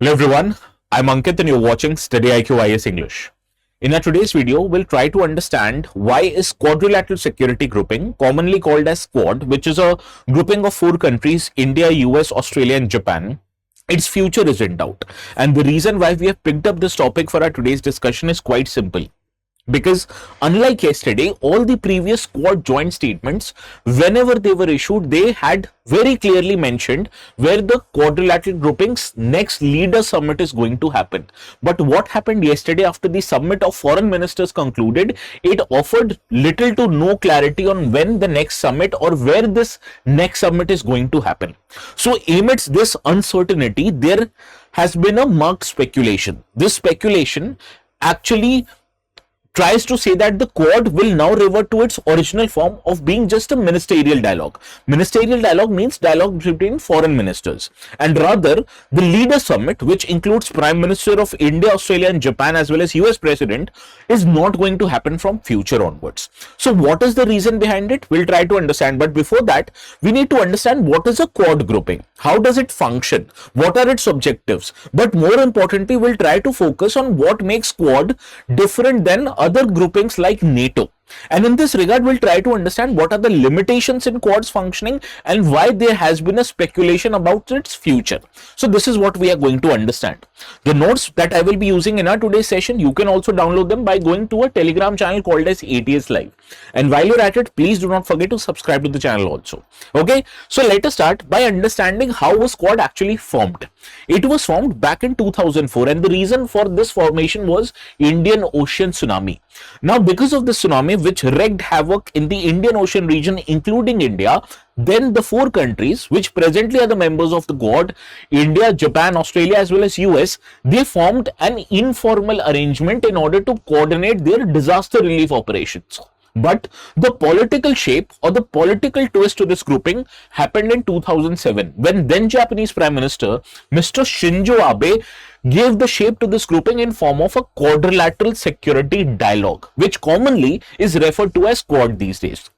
Hello everyone, I'm Ankit and you're watching StudyIQ IS English. In our today's video, we'll try to understand why is Quadrilateral Security Grouping, commonly called as Quad, which is a grouping of four countries, India, US, Australia and Japan, its future is in doubt. And the reason why we have picked up this topic for our today's discussion is quite simple. Because unlike yesterday, all the previous Quad joint statements, whenever they were issued, they had very clearly mentioned where the quadrilateral grouping's next leader summit is going to happen. But what happened yesterday after the summit of foreign ministers concluded, it offered little to no clarity on when the next summit or where this next summit is going to happen. So amidst this uncertainty, there has been a marked speculation. This speculation actually tries to say that the Quad will now revert to its original form of being just a ministerial dialogue. Ministerial dialogue means dialogue between foreign ministers. And rather, the leader summit, which includes Prime Minister of India, Australia and Japan as well as US President, is not going to happen from future onwards. So what is the reason behind it? We'll try to understand. But before that, we need to understand what is a Quad grouping. How does it function? What are its objectives? But more importantly, we'll try to focus on what makes Quad different than other groupings like NATO. And in this regard, we'll try to understand what are the limitations in Quad's functioning and why there has been a speculation about its future. So this is what we are going to understand. The notes that I will be using in our today's session, you can also download them by going to a Telegram channel called as ATS Live. And while you're at it, please do not forget to subscribe to the channel also. Okay, so let us start by understanding how was Quad actually formed. It was formed back in 2004 and the reason for this formation was Indian Ocean tsunami. Now, because of the tsunami which wreaked havoc in the Indian Ocean region, including India, then the four countries which presently are the members of the Quad, India, Japan, Australia as well as US, they formed an informal arrangement in order to coordinate their disaster relief operations. But the political shape or the political twist to this grouping happened in 2007 when then Japanese Prime Minister Mr. Shinzo Abe gave the shape to this grouping in form of a Quadrilateral Security Dialogue, which commonly is referred to as Quad these days.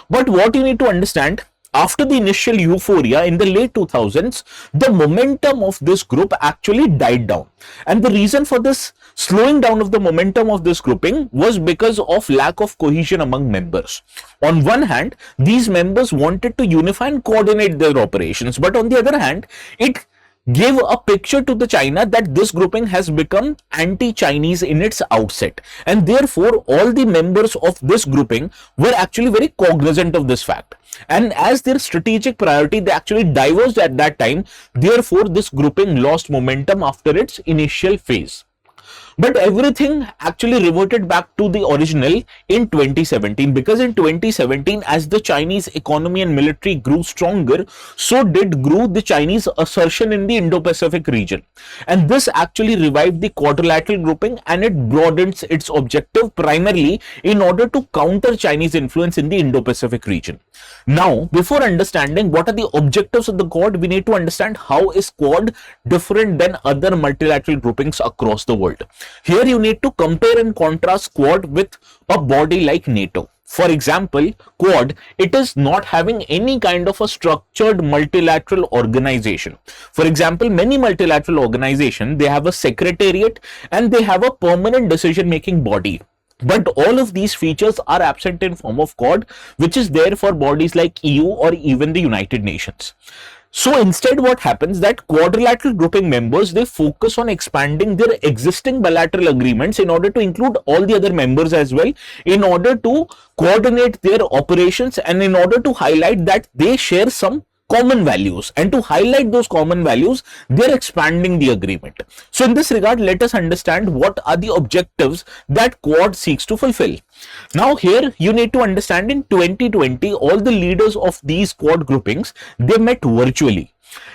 But what you need to understand, after the initial euphoria in the late 2000s, the momentum of this group actually died down. And the reason for this slowing down of the momentum of this grouping was because of lack of cohesion among members. On one hand, these members wanted to unify and coordinate their operations, but on the other hand, it gave a picture to the China that this grouping has become anti-Chinese in its outset, and therefore all the members of this grouping were actually very cognizant of this fact, and as their strategic priority they actually diverged at that time. Therefore this grouping lost momentum after its initial phase. But everything actually reverted back to the original in 2017, because in 2017, as the Chinese economy and military grew stronger, so grew the Chinese assertion in the Indo-Pacific region. And this actually revived the quadrilateral grouping and it broadens its objective primarily in order to counter Chinese influence in the Indo-Pacific region. Now, before understanding what are the objectives of the Quad, we need to understand how is Quad different than other multilateral groupings across the world. Here you need to compare and contrast Quad with a body like NATO. For example, Quad, it is not having any kind of a structured multilateral organization. For example, many multilateral organizations, they have a secretariat and they have a permanent decision-making body. But all of these features are absent in form of Quad, which is there for bodies like EU or even the United Nations. So instead what happens that quadrilateral grouping members, they focus on expanding their existing bilateral agreements in order to include all the other members as well, in order to coordinate their operations and in order to highlight that they share some common values, and to highlight those common values, they're expanding the agreement. So in this regard, let us understand what are the objectives that Quad seeks to fulfill. Now here you need to understand in 2020, all the leaders of these Quad groupings, they met virtually.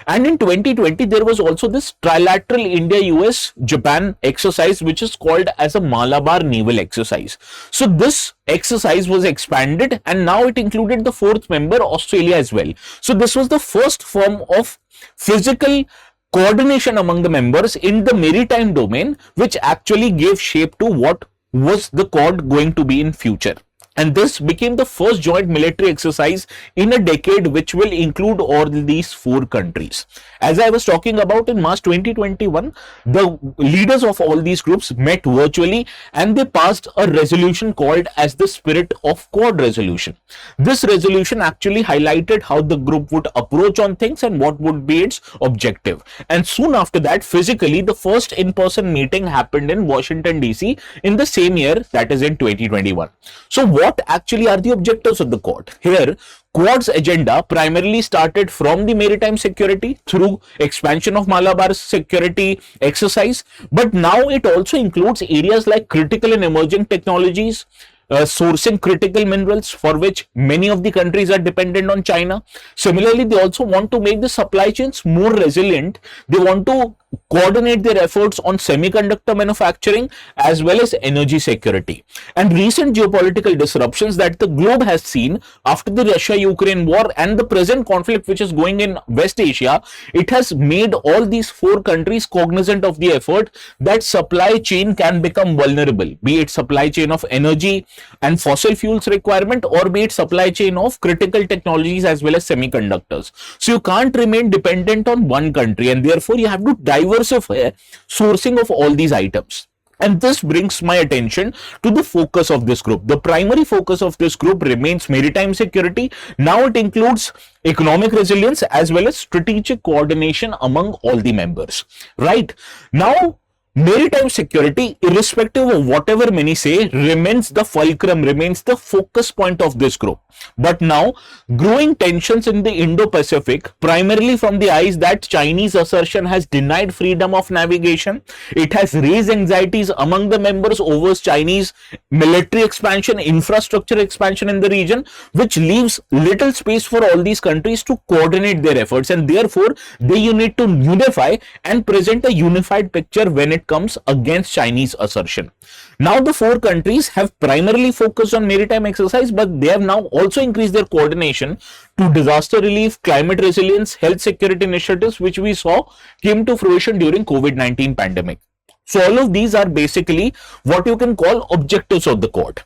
And in 2020, there was also this trilateral India-US-Japan exercise, which is called as a Malabar Naval Exercise. So this exercise was expanded and now it included the fourth member, Australia as well. So this was the first form of physical coordination among the members in the maritime domain, which actually gave shape to what was the Quad going to be in future. And this became the first joint military exercise in a decade which will include all these four countries. As I was talking about in March 2021, the leaders of all these groups met virtually and they passed a resolution called as the Spirit of Quad resolution. This resolution actually highlighted how the group would approach on things and what would be its objective. And soon after that, physically, the first in-person meeting happened in Washington DC in the same year, that is in 2021. So what actually are the objectives of the Quad? Here, Quad's agenda primarily started from the maritime security through expansion of Malabar security exercise, but now it also includes areas like critical and emerging technologies, sourcing critical minerals for which many of the countries are dependent on China. Similarly, they also want to make the supply chains more resilient. They want to coordinate their efforts on semiconductor manufacturing as well as energy security. And recent geopolitical disruptions that the globe has seen after the Russia-Ukraine war and the present conflict which is going in West Asia, it has made all these four countries cognizant of the effort that supply chain can become vulnerable, be it supply chain of energy and fossil fuels requirement, or be it supply chain of critical technologies as well as semiconductors. So you can't remain dependent on one country, and therefore you have to diversify sourcing of all these items. And this brings my attention to the focus of this group. The primary focus of this group remains maritime security. Now it includes economic resilience as well as strategic coordination among all the members. Right now, maritime security, irrespective of whatever many say, remains the fulcrum, remains the focus point of this group. But now, growing tensions in the Indo-Pacific, primarily from the eyes that Chinese assertion has denied freedom of navigation, it has raised anxieties among the members over Chinese military expansion, infrastructure expansion in the region, which leaves little space for all these countries to coordinate their efforts, and therefore they need to unify and present a unified picture when it comes against Chinese assertion. Now the four countries have primarily focused on maritime exercise, but they have now also increased their coordination to disaster relief, climate resilience, health security initiatives, which we saw came to fruition during COVID-19 pandemic. So all of these are basically what you can call objectives of the Quad.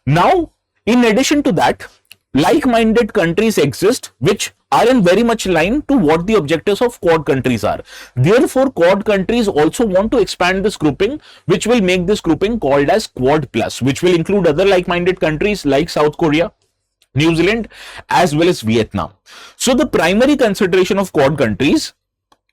Now, in addition to that, like-minded countries exist which are in very much line to what the objectives of Quad countries are. Therefore, Quad countries also want to expand this grouping, which will make this grouping called as Quad Plus, which will include other like-minded countries like South Korea, New Zealand, as well as Vietnam. So the primary consideration of Quad countries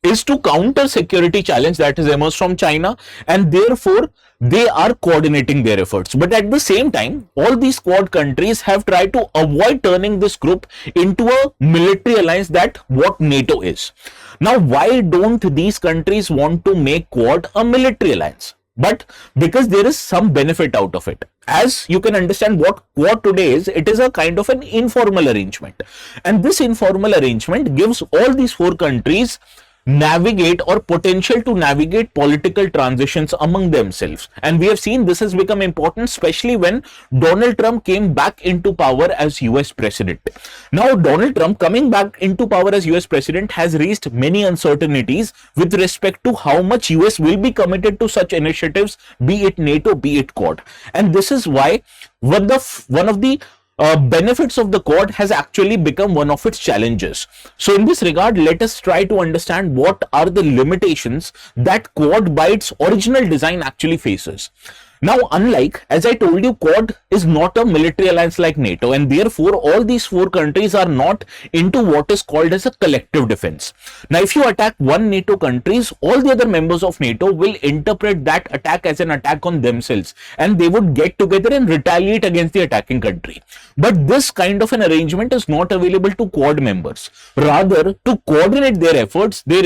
is to counter security challenge that is emerged from China, and therefore they are coordinating their efforts. But at the same time, all these Quad countries have tried to avoid turning this group into a military alliance that what NATO is. Now, why don't these countries want to make Quad a military alliance? But because there is some benefit out of it. As you can understand, what Quad today is, it is a kind of an informal arrangement. And this informal arrangement gives all these four countries navigate or potential to navigate political transitions among themselves. And we have seen this has become important, especially when Donald Trump came back into power as US president. Now, Donald Trump coming back into power as US president has raised many uncertainties with respect to how much US will be committed to such initiatives, be it NATO, be it Quad. And this is why one of the benefits of the Quad has actually become one of its challenges. So in this regard, let us try to understand what are the limitations that Quad by its original design actually faces. Now, unlike, as I told you, Quad is not a military alliance like NATO, and therefore all these four countries are not into what is called as a collective defense. Now, if you attack one NATO countries, all the other members of NATO will interpret that attack as an attack on themselves, and they would get together and retaliate against the attacking country. But this kind of an arrangement is not available to Quad members. Rather, to coordinate their efforts, they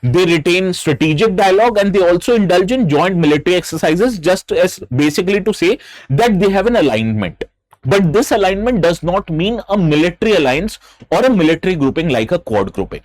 retain strategic dialogue, and they also indulge in joint military exercises, just as basically to say that they have an alignment. But this alignment does not mean a military alliance or a military grouping like a Quad grouping.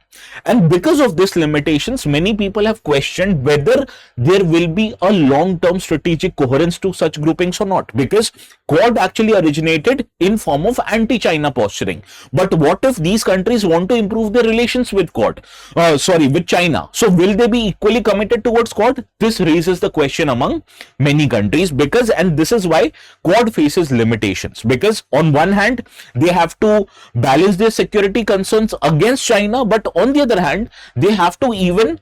And because of these limitations, many people have questioned whether there will be a long-term strategic coherence to such groupings or not, because Quad actually originated in form of anti-China posturing. But what if these countries want to improve their relations with with China? So will they be equally committed towards Quad? This raises the question among many countries, and this is why Quad faces limitations. because on one hand they have to balance their security concerns against China, but on the other hand they have to even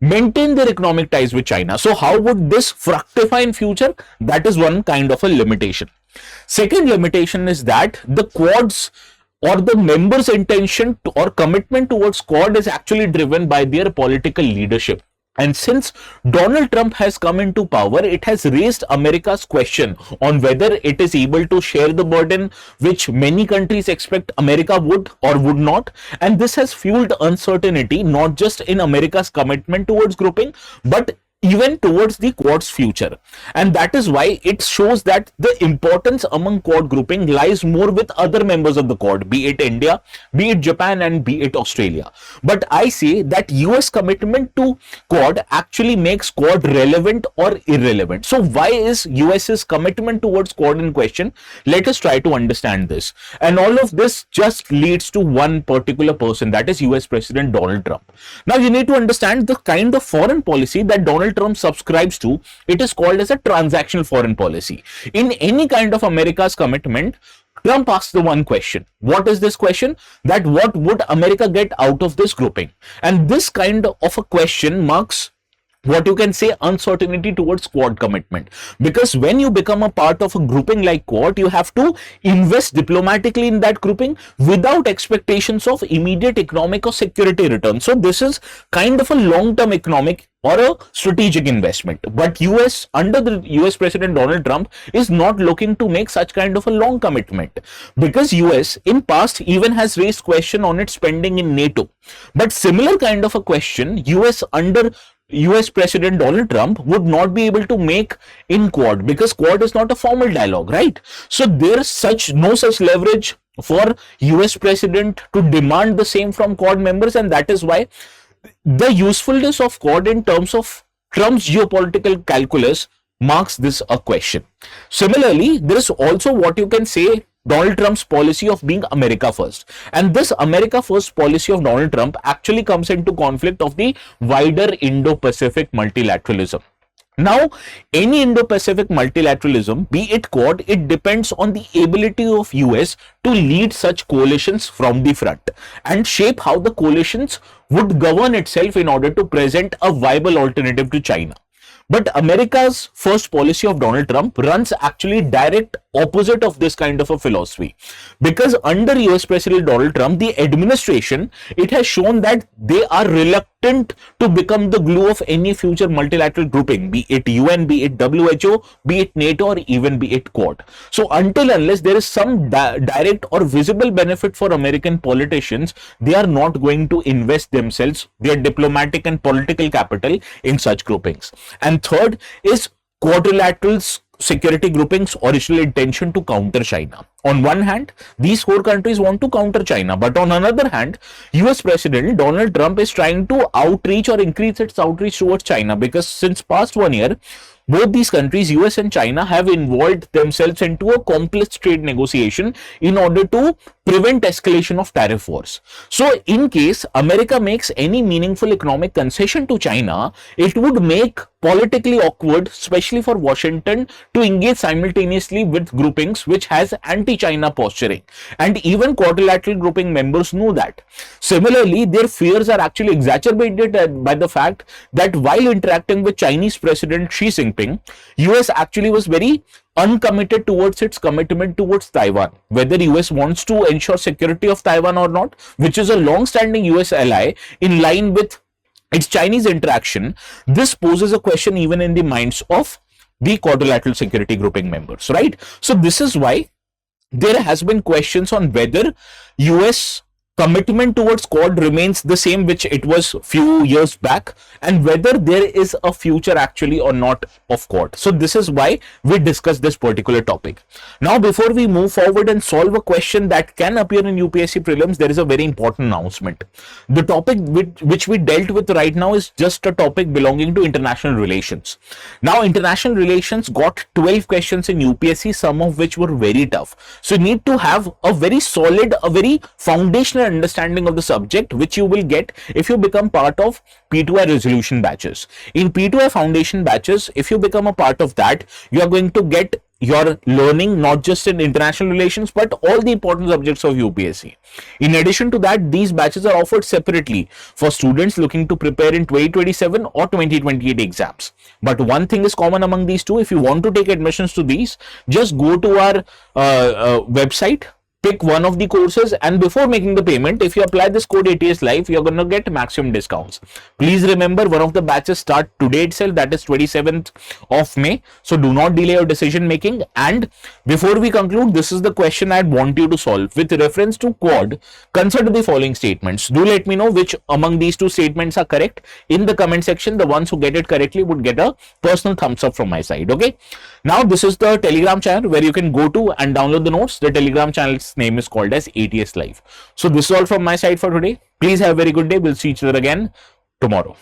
maintain their economic ties with China. So how would this fructify in future? That is one kind of a limitation. Second limitation is that the Quad's or the members' intention or commitment towards Quad is actually driven by their political leadership. And since Donald Trump has come into power, it has raised America's question on whether it is able to share the burden, which many countries expect America would or would not. And this has fueled uncertainty, not just in America's commitment towards grouping, but even towards the Quad's future. And that is why it shows that the importance among Quad grouping lies more with other members of the Quad, be it India, be it Japan, and be it Australia. But I say that US commitment to Quad actually makes Quad relevant or irrelevant. So why is US's commitment towards Quad in question? Let us try to understand this. And all of this just leads to one particular person, that is US President Donald Trump. Now you need to understand the kind of foreign policy that Donald Trump subscribes to. It is called as a transactional foreign policy. In any kind of America's commitment, Trump asks the one question. What is this question? That what would America get out of this grouping? And this kind of a question marks what you can say uncertainty towards Quad commitment, because when you become a part of a grouping like Quad, you have to invest diplomatically in that grouping without expectations of immediate economic or security return. So this is kind of a long-term economic or a strategic investment. But US, under the US President Donald Trump, is not looking to make such kind of a long commitment, because US in past even has raised question on its spending in NATO. But similar kind of a question US under US President Donald Trump would not be able to make in Quad, because Quad is not a formal dialogue, right? So there is no such leverage for US President to demand the same from Quad members, and that is why the usefulness of Quad in terms of Trump's geopolitical calculus marks this a question. Similarly, there is also what you can say Donald Trump's policy of being America first. And this America first policy of Donald Trump actually comes into conflict of the wider Indo-Pacific multilateralism. Now, any Indo-Pacific multilateralism, be it Quad, it depends on the ability of US to lead such coalitions from the front and shape how the coalitions would govern itself in order to present a viable alternative to China. But America's first policy of Donald Trump runs actually direct opposite of this kind of a philosophy, because under US President Donald Trump, the administration, it has shown that they are reluctant to become the glue of any future multilateral grouping, be it UN, be it WHO, be it NATO, or even be it Quad. So until unless there is some direct or visible benefit for American politicians, they are not going to invest themselves, their diplomatic and political capital, in such groupings. And third is Quadrilateral Security grouping's original intention to counter China. On one hand, these four countries want to counter China, but on another hand, US President Donald Trump is trying to outreach or increase its outreach towards China, because since past 1 year, both these countries, US and China, have involved themselves into a complex trade negotiation in order to prevent escalation of tariff wars. So in case America makes any meaningful economic concession to China, it would make politically awkward, especially for Washington, to engage simultaneously with groupings which has anti-China posturing. And even quadrilateral grouping members know that. Similarly, their fears are actually exacerbated by the fact that while interacting with Chinese President Xi Jinping, US actually was very uncommitted towards its commitment towards Taiwan, whether US wants to ensure security of Taiwan or not, which is a long-standing US ally in line with its Chinese interaction. This poses a question even in the minds of the quadrilateral security grouping members, right? So this is why there has been questions on whether US commitment towards Quad remains the same which it was few years back, and whether there is a future actually or not of Quad. So this is why we discuss this particular topic. Now, before we move forward and solve a question that can appear in UPSC prelims, there is a very important announcement. The topic which we dealt with right now is just a topic belonging to international relations. Now, international relations got 12 questions in UPSC, some of which were very tough. So you need to have a very solid, a very foundational understanding of the subject, which you will get if you become part of P2I resolution batches. In P2I foundation batches, if you become a part of that, you are going to get you're learning not just in international relations but all the important subjects of UPSC. In addition to that, these batches are offered separately for students looking to prepare in 2027 or 2028 exams. But one thing is common among these two. If you want to take admissions to these, just go to our website, pick one of the courses, and before making the payment, if you apply this code ATS Live, you're going to get maximum discounts. Please remember, one of the batches start today itself, that is 27th of May. So do not delay your decision making. And before we conclude, this is the question I'd want you to solve. With reference to quad, consider the following statements. Do let me know which among these two statements are correct in the comment section. The ones who get it correctly would get a personal thumbs up from my side. Okay. Now this is the Telegram channel where you can go to and download the notes. The Telegram channel's name is called as ATS Live. So this is all from my side for today. Please have a very good day. We'll see each other again tomorrow.